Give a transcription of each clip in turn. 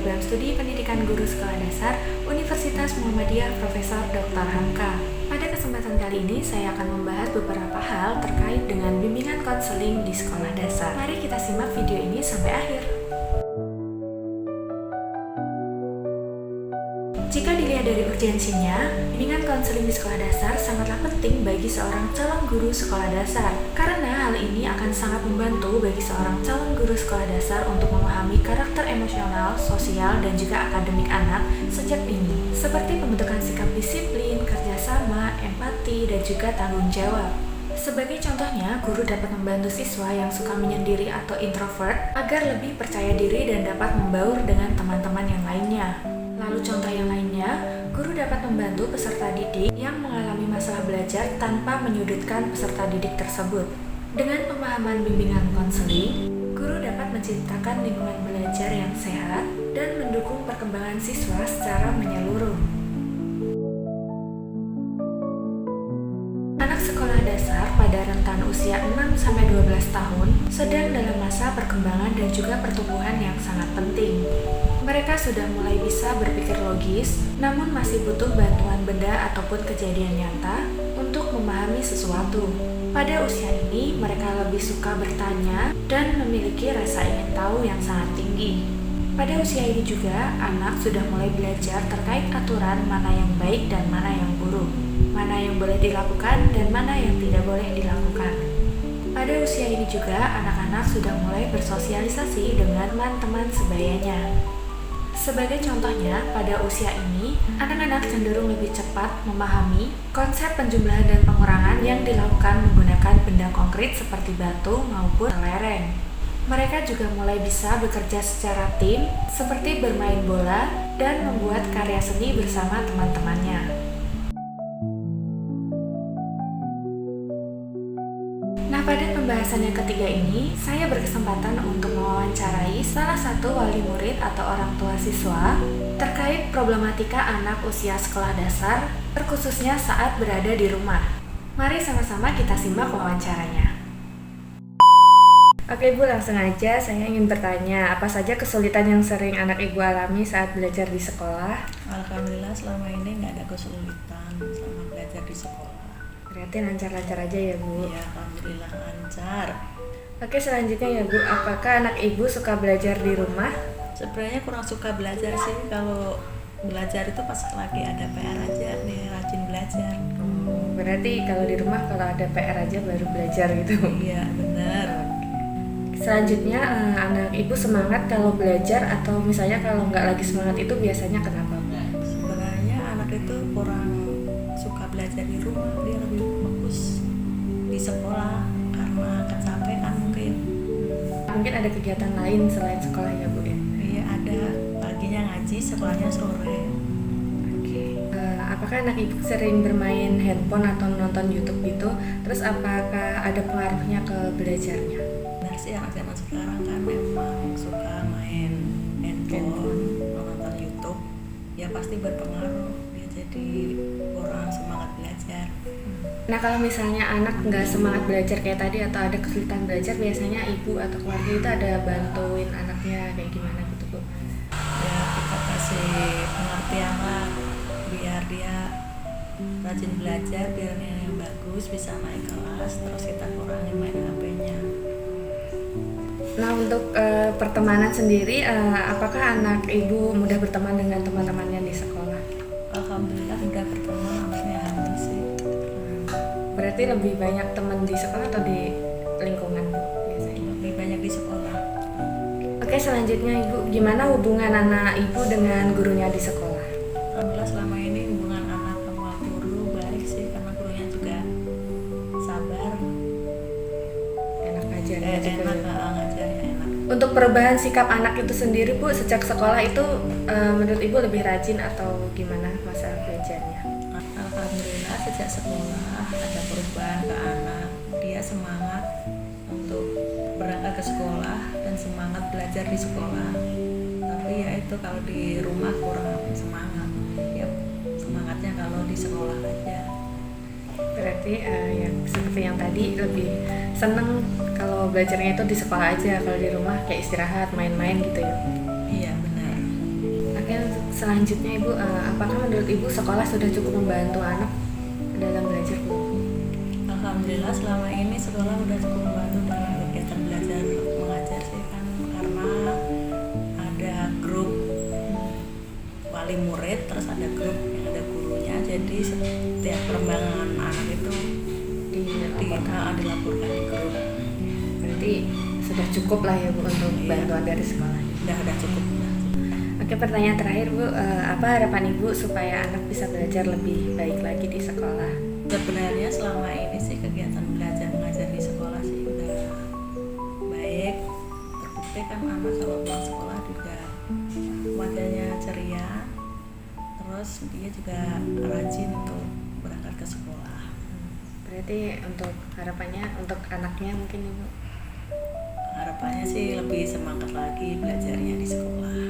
Program Studi Pendidikan Guru Sekolah Dasar Universitas Muhammadiyah Profesor Dr. Hamka. Pada kesempatan kali ini saya akan membahas beberapa hal terkait dengan bimbingan konseling di sekolah dasar. Mari kita simak video ini sampai akhir. Jika dilihat dari urgensinya, bimbingan konseling di sekolah dasar sangatlah penting bagi seorang calon guru sekolah dasar. Karena hal ini akan sangat membantu bagi seorang calon guru sekolah dasar untuk memahami karakter emosional, sosial, dan juga akademik anak sejak dini. Seperti pembentukan sikap disiplin, kerjasama, empati, dan juga tanggung jawab. Sebagai contohnya, guru dapat membantu siswa yang suka menyendiri atau introvert agar lebih percaya diri dan dapat membaur dengan teman-teman yang lainnya. Lalu contoh yang lainnya, guru dapat membantu peserta didik yang mengalami masalah belajar tanpa menyudutkan peserta didik tersebut. Dengan pemahaman bimbingan konseling, guru dapat menciptakan lingkungan belajar yang sehat dan mendukung perkembangan siswa secara menyeluruh. Anak sekolah dasar pada rentan usia 6-12 tahun sedang dalam masa perkembangan dan juga pertumbuhan yang sangat penting. Mereka sudah mulai bisa berpikir logis, namun masih butuh bantuan benda ataupun kejadian nyata untuk memahami sesuatu. Pada usia ini, mereka lebih suka bertanya dan memiliki rasa ingin tahu yang sangat tinggi. Pada usia ini juga, anak sudah mulai belajar terkait aturan mana yang baik dan mana yang buruk, mana yang boleh dilakukan dan mana yang tidak boleh dilakukan. Pada usia ini juga, anak-anak sudah mulai bersosialisasi dengan teman-teman sebayanya. Sebagai contohnya, pada usia ini, anak-anak cenderung lebih cepat memahami konsep penjumlahan dan pengurangan yang dilakukan menggunakan benda konkret seperti batu maupun lereng. Mereka juga mulai bisa bekerja secara tim, seperti bermain bola dan membuat karya seni bersama teman-temannya. Nah, pada pembahasan yang ketiga ini, saya berkesempatan untuk mewawancarai salah satu wali murid atau orang tua siswa terkait problematika anak usia sekolah dasar, terkhususnya saat berada di rumah. Mari sama-sama kita simak wawancaranya. Oke Bu, langsung aja saya ingin bertanya, apa saja kesulitan yang sering anak Ibu alami saat belajar di sekolah? Alhamdulillah selama ini nggak ada kesulitan selama belajar di sekolah. Berarti lancar-lancar aja ya Bu? Iya, alhamdulillah lancar. Oke, selanjutnya ya Bu, apakah anak Ibu suka belajar di rumah? Sebenarnya kurang suka belajar sih, kalau belajar itu pas lagi ada PR aja nih, rajin belajar. Berarti kalau di rumah kalau ada PR aja baru belajar gitu? Iya, benar. Selanjutnya, anak Ibu semangat kalau belajar atau misalnya kalau nggak lagi semangat itu biasanya kenapa Bu? Sebenarnya anak itu kurang suka belajar di rumah, dia lebih fokus di sekolah karena kecapean mungkin. Mungkin ada kegiatan lain selain sekolah ya Bu ya? Iya, ada, paginya ngaji, sekolahnya sore. Oke. Apakah anak Ibu sering bermain handphone atau nonton YouTube gitu? Terus apakah ada pengaruhnya ke belajarnya? Benar sih, anak zaman sekarang kan memang suka main handphone, nonton YouTube, ya pasti berpengaruh, dia jadi kurang semangat belajar. Nah, kalau misalnya anak nggak semangat belajar kayak tadi atau ada kesulitan belajar, biasanya ibu atau keluarga itu ada bantuin anaknya kayak gimana gitu Bu? Ya kita kasih pengertian lah, biar dia rajin belajar, biar nilainya bagus, bisa naik kelas, terus kita kurangi main HP-nya. Nah, untuk pertemanan sendiri, apakah anak Ibu mudah berteman dengan teman-temannya di sekolah? Alhamdulillah mudah berteman, anaknya hamil sih. Berarti lebih banyak teman di sekolah atau di lingkungan Bu biasanya? Lebih banyak di sekolah. Oke, selanjutnya Ibu, gimana hubungan anak Ibu dengan gurunya di sekolah? Alhamdulillah selama ini hubungan anak sama guru baik sih, karena gurunya juga sabar, Enak ngajarnya juga enak ya? ngajarnya enak. Untuk perubahan sikap anak itu sendiri Bu, sejak sekolah itu menurut Ibu lebih rajin atau gimana masa belajarnya? Alhamdulillah sejak sekolah ada perubahan ke anak, dia semangat untuk berangkat ke sekolah dan semangat belajar di sekolah. Tapi ya itu kalau di rumah kurang semangat, ya semangatnya kalau di sekolah aja. Berarti yang seperti yang tadi lebih seneng kalau belajarnya itu di sekolah aja, kalau di rumah kayak istirahat, main-main gitu ya? Iya benar. Oke, untuk selanjutnya Ibu, apakah menurut Ibu sekolah sudah cukup membantu anak dalam belajar Bu? Alhamdulillah selama ini sekolah udah cukup membantu dalam kegiatan belajar mengajar sih kan, karena ada grup wali murid, terus ada grup yang ada gurunya, jadi setiap perkembangan anak itu dilaporkan di grup. Berarti sudah cukup lah ya Bu untuk bantuan dari sekolah. Udah cukup. Oke, pertanyaan terakhir Bu, apa harapan Ibu supaya anak bisa belajar lebih baik lagi di sekolah? Sebenarnya selama ini sih kegiatan belajar mengajar di sekolah sih udah baik. Terbukti kan anak kalau pulang sekolah juga wajahnya ceria, terus dia juga rajin untuk berangkat ke sekolah. Berarti untuk harapannya untuk anaknya mungkin Ibu? Harapannya sih lebih semangat lagi belajarnya di sekolah.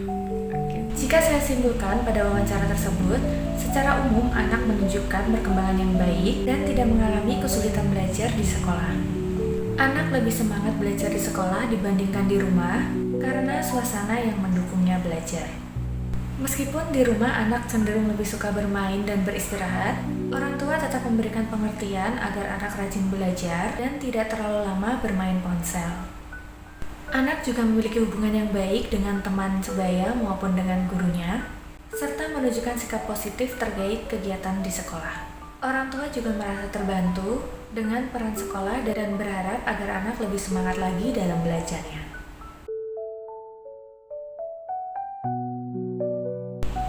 Jika saya simpulkan pada wawancara tersebut, secara umum anak menunjukkan perkembangan yang baik dan tidak mengalami kesulitan belajar di sekolah. Anak lebih semangat belajar di sekolah dibandingkan di rumah karena suasana yang mendukungnya belajar. Meskipun di rumah anak cenderung lebih suka bermain dan beristirahat, orang tua tetap memberikan pengertian agar anak rajin belajar dan tidak terlalu lama bermain ponsel. Anak juga memiliki hubungan yang baik dengan teman sebaya maupun dengan gurunya, serta menunjukkan sikap positif terkait kegiatan di sekolah. Orang tua juga merasa terbantu dengan peran sekolah dan berharap agar anak lebih semangat lagi dalam belajarnya.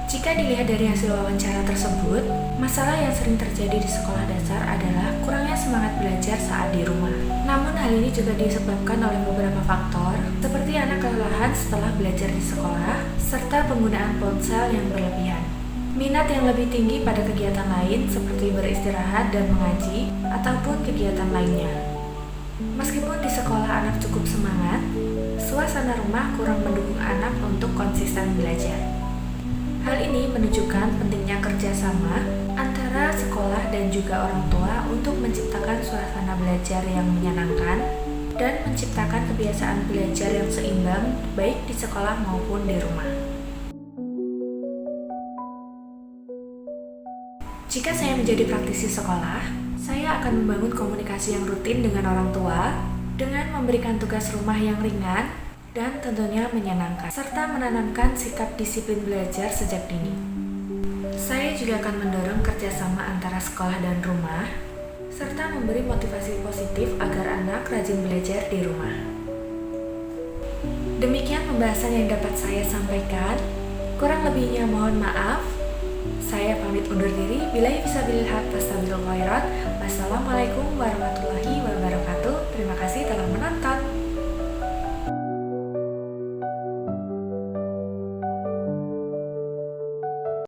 Jika dilihat dari hasil wawancara tersebut, masalah yang sering terjadi di sekolah dasar adalah kurangnya semangat belajar saat di rumah. Namun hal ini juga disebabkan oleh beberapa faktor, seperti anak kelelahan setelah belajar di sekolah, serta penggunaan ponsel yang berlebihan. Minat yang lebih tinggi pada kegiatan lain seperti beristirahat dan mengaji, ataupun kegiatan lainnya. Meskipun di sekolah anak cukup semangat, suasana rumah kurang mendukung anak untuk konsisten belajar. Hal ini menunjukkan pentingnya kerjasama antara sekolah dan juga orang tua untuk menciptakan suasana belajar yang menyenangkan dan menciptakan kebiasaan belajar yang seimbang baik di sekolah maupun di rumah. Jika saya menjadi praktisi sekolah, saya akan membangun komunikasi yang rutin dengan orang tua dengan memberikan tugas rumah yang ringan dan tentunya menyenangkan, serta menanamkan sikap disiplin belajar sejak dini. Saya juga akan mendorong kerjasama antara sekolah dan rumah, serta memberi motivasi positif agar anak rajin belajar di rumah. Demikian pembahasan yang dapat saya sampaikan. Kurang lebihnya mohon maaf. Saya pamit undur diri. Billahi fisabilillah, fastaghfirul khairat. Wassalamualaikum warahmatullahi wabarakatuh.